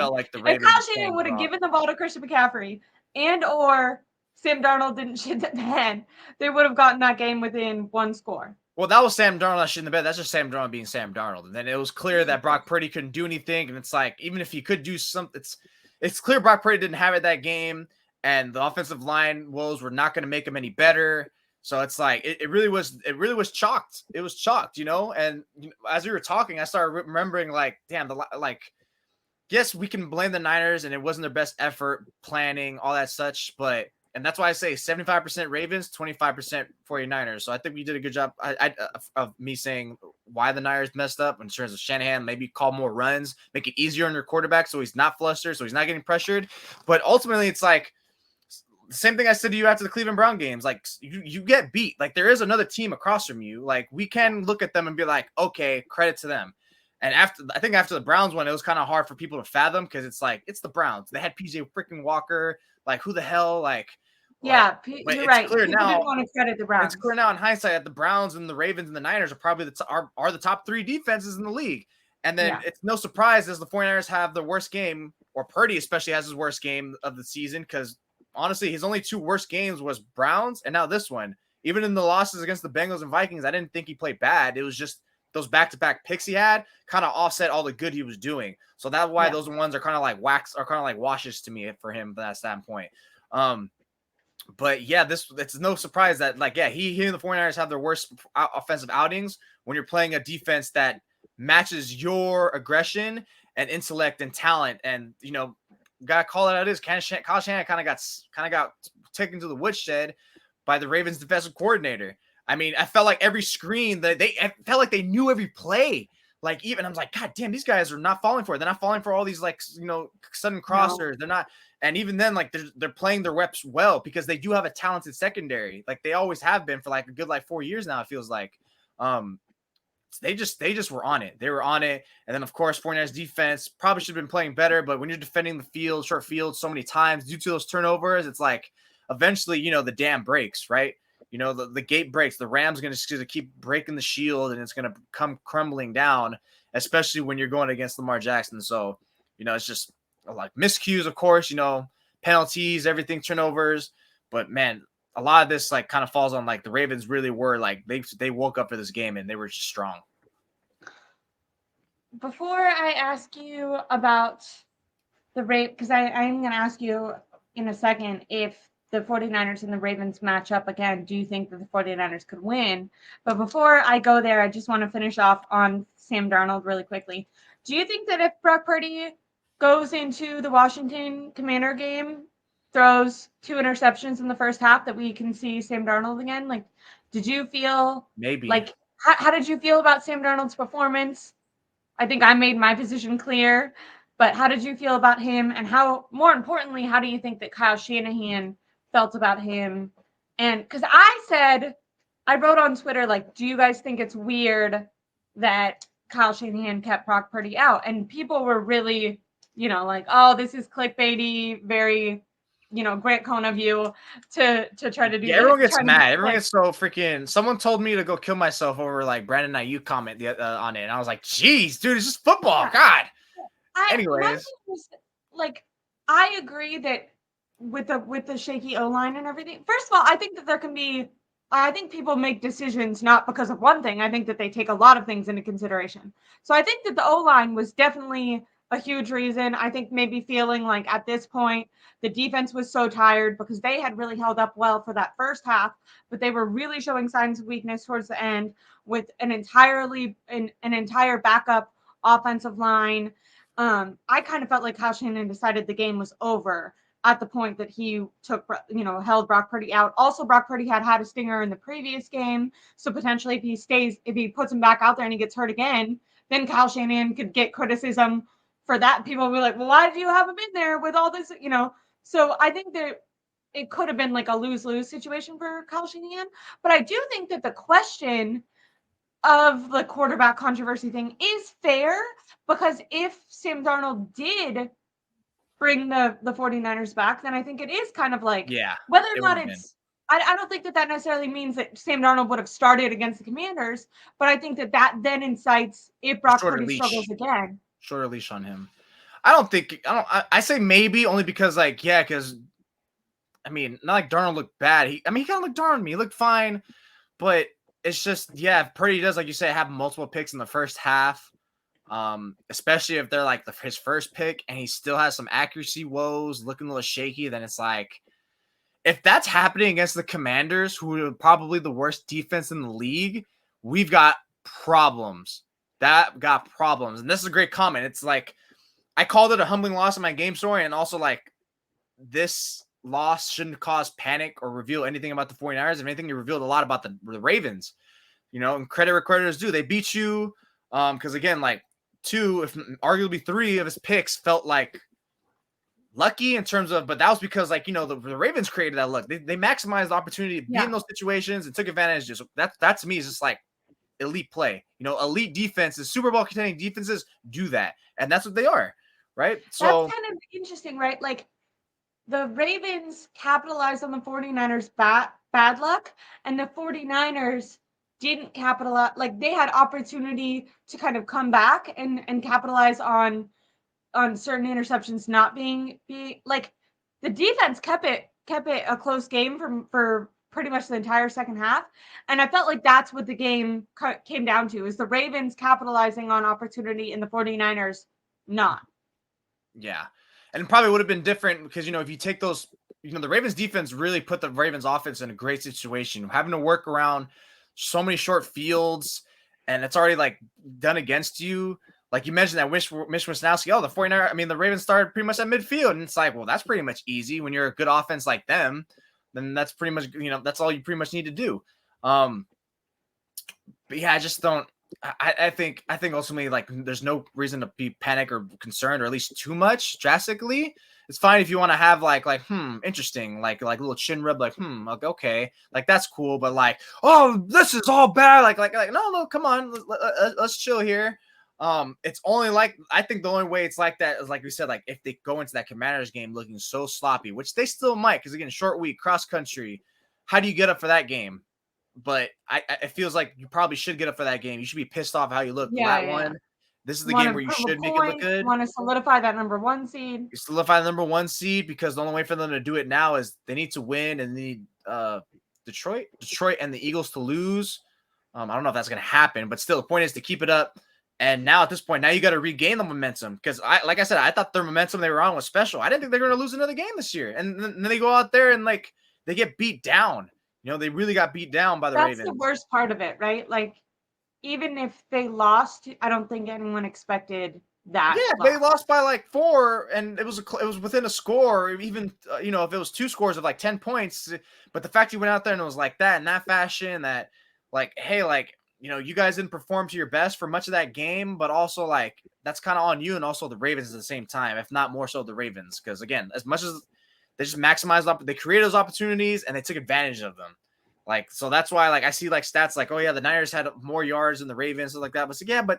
felt like the If Ravens Kyle were Shanahan playing would have rough. given the ball to Christian McCaffrey and or Sam Darnold didn't shit the bed, they would have gotten that game within one score. Well, that was Sam Darnold that shit in the bed. That's just Sam Darnold being Sam Darnold. And then it was clear that Brock Purdy couldn't do anything. And it's like, even if he could do something, it's clear Brock Purdy didn't have it that game. And the offensive line woes were not going to make him any better. So it's like, it really was chalked. It was chalked, you know? And as we were talking, I started remembering like, damn, yes, we can blame the Niners and it wasn't their best effort planning, all that such, and that's why I say 75% Ravens, 25% 49ers. So I think we did a good job of me saying why the Niners messed up in terms of Shanahan, maybe call more runs, make it easier on your quarterback so he's not flustered, so he's not getting pressured. But ultimately, it's like the same thing I said to you after the Cleveland Brown games. Like, you get beat. Like, there is another team across from you. Like, we can look at them and be like, okay, credit to them. And I think after the Browns one, it was kind of hard for people to fathom because it's like, it's the Browns. They had PJ freaking Walker. Like, who the hell? Yeah, but you're it's right. clear People now. didn't want to credit the Browns. It's clear now in hindsight that the Browns and the Ravens and the Niners are probably are the top three defenses in the league. And then it's no surprise as the 49ers have the worst game, or Purdy especially has his worst game of the season, because honestly, his only two worst games was Browns and now this one. Even in the losses against the Bengals and Vikings, I didn't think he played bad. It was just those back-to-back picks he had kind of offset all the good he was doing. So that's why those ones are kind of like washes to me for him from that standpoint. But yeah, it's no surprise that he and the 49ers have their worst offensive outings when you're playing a defense that matches your aggression and intellect and talent. And gotta call it out. It is Kyle Shanahan kind of got taken to the woodshed by the Ravens defensive coordinator. I mean, I felt like every screen I felt like they knew every play. Like, even I was like, God damn, these guys are not falling for it. They're not falling for all these sudden crossers. No. They're not. And even then, they're playing their reps well because they do have a talented secondary. Like they always have been for a good 4 years now. It feels like. They just were on it. They were on it. And then, of course, 49ers defense probably should have been playing better. But when you're defending the short field so many times due to those turnovers, it's like eventually, the dam breaks, right? The gate breaks. The Rams going to keep breaking the shield, and it's going to come crumbling down, especially when you're going against Lamar Jackson. So, it's just like miscues, of course, penalties, everything, turnovers. But, man, a lot of this kind of falls on the Ravens really were they woke up for this game and they were just strong. Before I ask you about the rate, because I'm going to ask you in a second if the 49ers and the Ravens match up again, do you think that the 49ers could win? But before I go there, I just want to finish off on Sam Darnold really quickly. Do you think that if Brock Purdy goes into the Washington Commander game, throws 2 interceptions in the first half, that we can see Sam Darnold again? Did you feel maybe how did you feel about Sam Darnold's performance? I think I made my position clear, but how did you feel about him? And more importantly, how do you think that Kyle Shanahan felt about him? And because I wrote on Twitter, do you guys think it's weird that Kyle Shanahan kept Brock Purdy out? And people were really, oh, this is clickbaity, very, Grant Cohn of you to try to do. Yeah, everyone gets mad. Everyone gets so freaking. Someone told me to go kill myself over Brandon Ayuk comment on it, and I was like, "Geez, dude, it's just football." Yeah. God. Anyways, I agree that with the shaky O-line and everything. First of all, I think that there can be. I think people make decisions not because of one thing. I think that they take a lot of things into consideration. So I think that the O-line was definitely a huge reason. I think maybe feeling like at this point the defense was so tired because they had really held up well for that first half, but they were really showing signs of weakness towards the end with an entire backup offensive line. I kind of felt like Kyle Shanahan decided the game was over at the point that he held Brock Purdy out. Also, Brock Purdy had a stinger in the previous game. So potentially if he puts him back out there and he gets hurt again, then Kyle Shanahan could get criticism for that. People will be like, well, why did you have him in there with all this, So I think that it could have been a lose-lose situation for Kyle Shanahan. But I do think that the question of the quarterback controversy thing is fair, because if Sam Darnold did bring the 49ers back, then I think it is kind of whether or not it's I don't think that necessarily means that Sam Darnold would have started against the Commanders, but I think that then incites if Brock Purdy struggles again. Shorter leash on him. I don't think I say maybe only because like because I mean not like Darnold looked bad. He kind of looked Darnold to me. He looked fine, but it's just if Purdy does like you say have multiple picks in the first half. Especially if they're like his first pick and he still has some accuracy woes, looking a little shaky, then it's like if that's happening against the Commanders, who are probably the worst defense in the league, we've got problems. That got problems. And this is a great comment. It's like I called it a humbling loss in my game story, and also like this loss shouldn't cause panic or reveal anything about the 49ers. If anything, it revealed a lot about the Ravens. And credit where credit is due. They beat you. Because again, like 2, if arguably 3 of his picks felt like lucky in terms of, but that was because like, the Ravens created that luck. They maximized the opportunity to be in those situations and took advantage. Just that to me is just like elite play. Elite defenses, Super Bowl contending defenses do that. And that's what they are, right? So that's kind of interesting, right? Like the Ravens capitalized on the 49ers bad luck, and the 49ers didn't capitalize. Like they had opportunity to kind of come back and capitalize on certain interceptions not being like the defense kept it a close game for pretty much the entire second half. And I felt like that's what the game came down to, is the Ravens capitalizing on opportunity and the 49ers not. Yeah. And it probably would have been different because, if you take those, the Ravens defense really put the Ravens offense in a great situation, having to work around so many short fields, and it's already like done against you. Like you mentioned that Mitch Wisnowski, the 49ers, the Ravens started pretty much at midfield. And it's like, well, that's pretty much easy when you're a good offense like them. Then that's pretty much, that's all you pretty much need to do. But yeah, I just don't. I think ultimately like there's no reason to be panic or concerned, or at least too much drastically. It's fine if you want to have like interesting, like a little chin rub, like okay, like that's cool. But like, oh, this is all bad. Like no, come on, let's chill here. It's only like I think the only way it's like that is like we said, like if they go into that Commanders game looking so sloppy, which they still might, because again, short week, cross country. How do you get up for that game? But it feels like you probably should get up for that game. You should be pissed off how you look. One. This is the game where you should make it look good. You want to solidify that number 1 seed. You solidify the number 1 seed because the only way for them to do it now is they need to win and they need Detroit and the Eagles to lose. I don't know if that's going to happen, but still the point is to keep it up. And now at this point, now you got to regain the momentum because like I said, I thought their momentum they were on was special. I didn't think they were going to lose another game this year. And then they go out there and like they get beat down. They really got beat down by the Ravens. That's the worst part of it, right? Like, even if they lost, I don't think anyone expected that. Yeah, they lost by like 4, and it was within a score. Even if it was 2 scores of like 10 points, but the fact you went out there and it was like that in that fashion, that like, hey, like you guys didn't perform to your best for much of that game, but also like that's kind of on you and also the Ravens at the same time, if not more so the Ravens, because again, as much as they just maximized they created those opportunities and they took advantage of them. Like, so that's why, like, I see like stats like, oh yeah, the Niners had more yards than the Ravens, stuff like that. But yeah, but